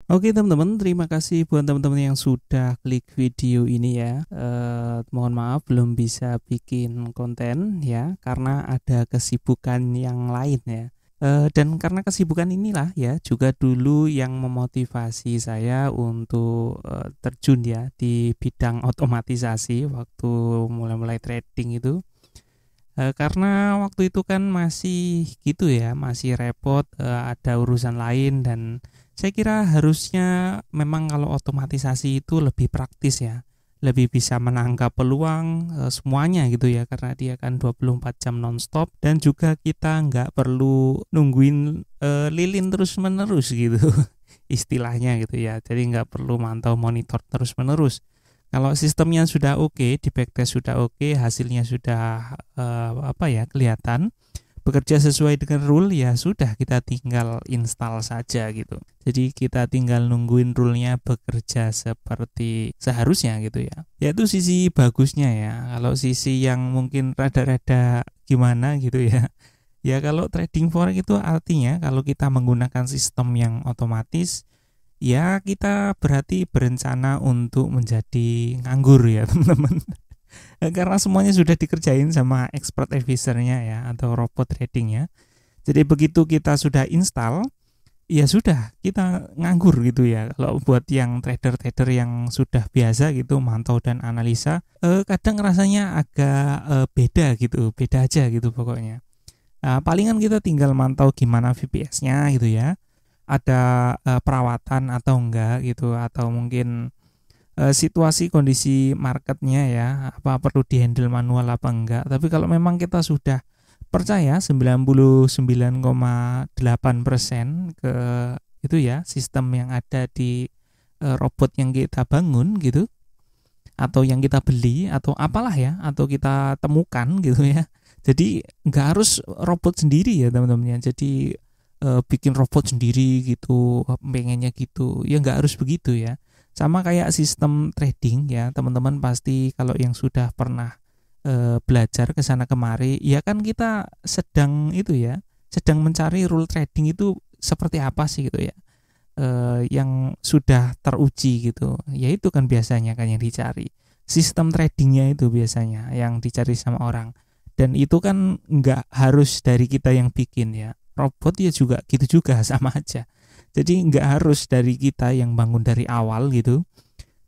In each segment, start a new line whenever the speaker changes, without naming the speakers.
Oke teman-teman, terima kasih buat teman-teman yang sudah klik video ini ya. Mohon maaf belum bisa bikin konten ya, karena ada kesibukan yang lain ya. Dan karena kesibukan inilah ya juga dulu yang memotivasi saya untuk terjun ya di bidang otomatisasi waktu mulai-mulai trading itu. Karena waktu itu kan masih gitu ya, masih repot, ada urusan lain dan saya kira harusnya memang kalau otomatisasi itu lebih praktis ya, lebih bisa menangkap peluang semuanya gitu ya, karena dia kan 24 jam nonstop dan juga kita nggak perlu nungguin lilin terus menerus gitu istilahnya gitu ya, jadi nggak perlu mantau monitor terus menerus. Kalau sistemnya sudah oke, di backtest sudah oke, hasilnya sudah kelihatan, bekerja sesuai dengan rule ya sudah kita tinggal install saja gitu. Jadi kita tinggal nungguin rule-nya bekerja seperti seharusnya gitu ya. Yaitu sisi bagusnya ya. Kalau sisi yang mungkin rada-rada gimana gitu ya. Ya kalau trading forex itu artinya kalau kita menggunakan sistem yang otomatis, ya kita berarti berencana untuk menjadi nganggur ya teman-teman. Karena semuanya sudah dikerjain sama expert advisornya ya atau robot tradingnya. Jadi begitu kita sudah install, ya sudah kita nganggur gitu ya. Kalau buat yang trader-trader yang sudah biasa gitu mantau dan analisa, kadang rasanya agak beda gitu, beda aja gitu pokoknya. Palingan kita tinggal mantau gimana VPS-nya gitu ya, ada perawatan atau enggak gitu, atau mungkin situasi kondisi marketnya ya, apa perlu dihandle manual apa enggak. Tapi kalau memang kita sudah percaya 99,8% ke itu ya sistem yang ada di robot yang kita bangun gitu, atau yang kita beli atau apalah ya, atau kita temukan gitu ya. Jadi nggak harus robot sendiri ya teman-teman ya. Jadi bikin robot sendiri gitu, pengennya gitu ya, nggak harus begitu ya. Sama kayak sistem trading ya, teman-teman pasti kalau yang sudah pernah belajar ke sana kemari ya, kan kita sedang itu ya, sedang mencari rule trading itu seperti apa sih gitu ya, yang sudah teruji gitu ya. Itu kan biasanya kan yang dicari, sistem tradingnya itu biasanya yang dicari sama orang. Dan itu kan nggak harus dari kita yang bikin ya, robot ya juga gitu juga sama aja. Jadi nggak harus dari kita yang bangun dari awal gitu.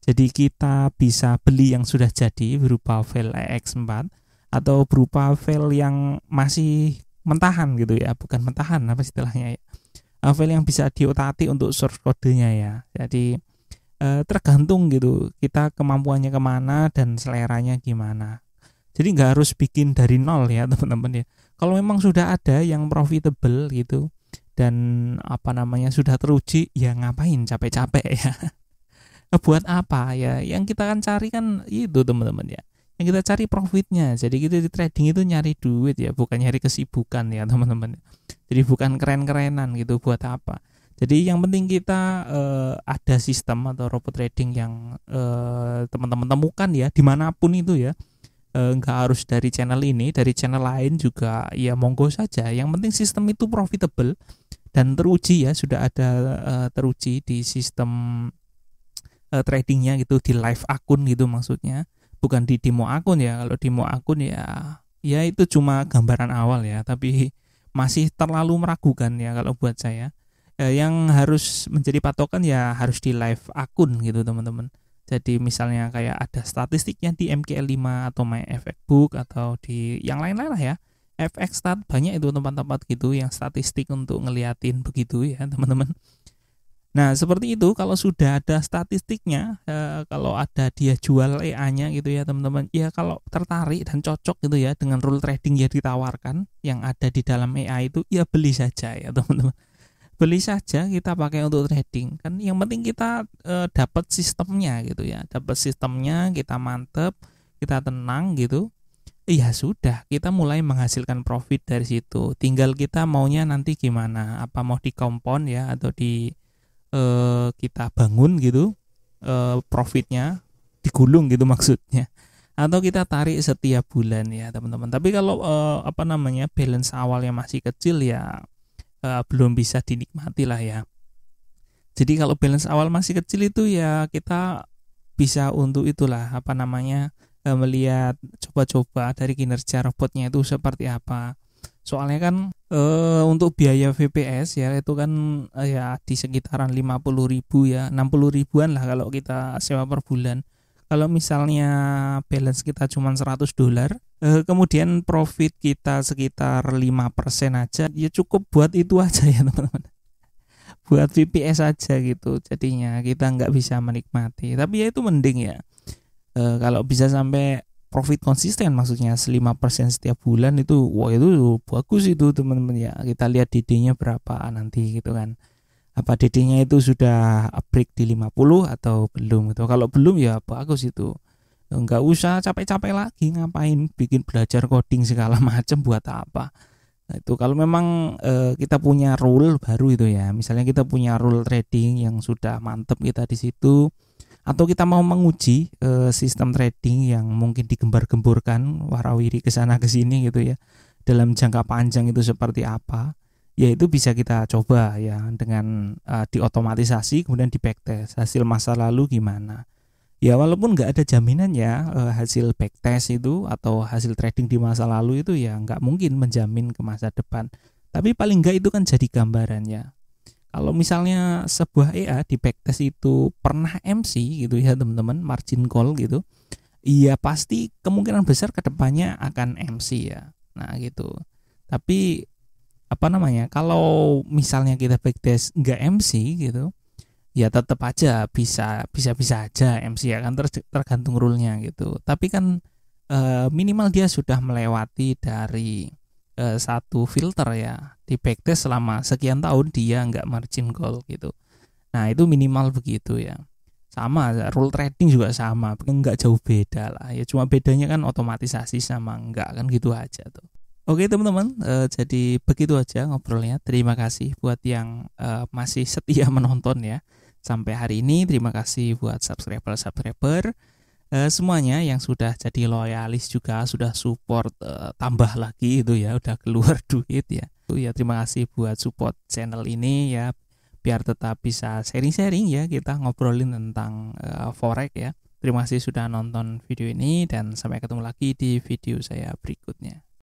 Jadi kita bisa beli yang sudah jadi berupa file EX4 atau berupa file yang masih mentahan gitu ya, bukan mentahan apa istilahnya ya, file yang bisa diotak-atik untuk source kodenya ya. Jadi tergantung gitu kita kemampuannya kemana dan seleranya gimana. Jadi nggak harus bikin dari nol ya teman-teman ya. Kalau memang sudah ada yang profitable gitu dan sudah teruji, ya ngapain capek-capek ya. Buat apa ya, yang kita kan cari kan itu teman-teman ya, yang kita cari profitnya. Jadi kita di trading itu nyari duit ya, bukan nyari kesibukan ya teman-teman. Jadi bukan keren-kerenan gitu, buat apa. Jadi yang penting kita ada sistem atau robot trading yang teman-teman temukan ya dimanapun itu ya. Nggak harus dari channel ini, dari channel lain juga ya monggo saja. Yang penting sistem itu profitable dan teruji ya, sudah ada teruji di sistem tradingnya gitu, di live akun gitu maksudnya, bukan di demo akun ya. Kalau demo akun ya itu cuma gambaran awal ya, tapi masih terlalu meragukan ya kalau buat saya. Yang harus menjadi patokan ya harus di live akun gitu teman-teman. Jadi misalnya kayak ada statistiknya di MKL5 atau MyFXBook atau di yang lain-lain lah ya, FXstat, banyak itu tempat-tempat gitu yang statistik untuk ngeliatin begitu ya teman-teman. Nah seperti itu, kalau sudah ada statistiknya, kalau ada dia jual EA-nya gitu ya teman-teman, ya kalau tertarik dan cocok gitu ya dengan rule trading yang ditawarkan yang ada di dalam EA itu, ya beli saja ya teman-teman. Beli saja, kita pakai untuk trading kan. Yang penting kita dapat sistemnya gitu ya, dapat sistemnya, kita mantep, kita tenang gitu. Ya sudah, kita mulai menghasilkan profit dari situ. Tinggal kita maunya nanti gimana, apa mau di compound ya atau di kita bangun gitu, profitnya digulung gitu maksudnya, atau kita tarik setiap bulan ya teman-teman. Tapi kalau balance awalnya masih kecil ya belum bisa dinikmati lah ya. Jadi kalau balance awal masih kecil itu ya kita bisa untuk itulah melihat coba-coba dari kinerja robotnya itu seperti apa. Soalnya kan untuk biaya VPS ya itu kan ya di sekitaran 50.000 ya, 60 ribuan lah kalau kita sewa per bulan. Kalau misalnya balance kita cuma $100, kemudian profit kita sekitar 5% aja, ya cukup buat itu aja ya teman-teman. Buat VPS aja gitu. Jadinya kita nggak bisa menikmati. Tapi ya itu mending ya. Kalau bisa sampai profit konsisten, maksudnya 5% setiap bulan itu, wah itu bagus itu teman-teman ya. Kita lihat DD-nya berapa nanti gitu kan. Apa DD-nya itu sudah break di 50 atau belum gitu. Kalau belum ya bagus itu. Nggak usah capek-capek lagi ngapain bikin belajar coding segala macam buat apa. Nah, itu kalau memang kita punya rule baru itu ya. Misalnya kita punya rule trading yang sudah mantep kita di situ, atau kita mau menguji sistem trading yang mungkin digembar-gemborkan warawiri ke sana ke sini gitu ya. Dalam jangka panjang itu seperti apa? Ya itu bisa kita coba ya dengan diotomatisasi kemudian di backtest hasil masa lalu gimana. Ya walaupun nggak ada jaminan ya hasil backtest itu atau hasil trading di masa lalu itu ya nggak mungkin menjamin ke masa depan. Tapi paling nggak itu kan jadi gambarannya. Kalau misalnya sebuah EA di backtest itu pernah MC gitu ya teman-teman, margin call gitu, iya pasti kemungkinan besar kedepannya akan MC ya. Nah gitu. Tapi kalau misalnya kita backtest nggak MC gitu, ya tetap aja bisa aja MC ya kan, tergantung rule-nya gitu. Tapi kan minimal dia sudah melewati dari satu filter ya, di backtest selama sekian tahun dia nggak margin call gitu. Nah itu minimal begitu ya. Sama rule trading juga sama, nggak jauh beda lah ya, cuma bedanya kan otomatisasi sama enggak kan gitu aja tuh. Oke teman-teman, jadi begitu aja ngobrolnya. Terima kasih buat yang masih setia menonton ya sampai hari ini. Terima kasih buat subscriber semuanya yang sudah jadi loyalis juga, sudah support tambah lagi itu ya, udah keluar duit ya. Ya terima kasih buat support channel ini ya, biar tetap bisa sharing-sharing ya, kita ngobrolin tentang forex ya. Terima kasih sudah nonton video ini dan sampai ketemu lagi di video saya berikutnya.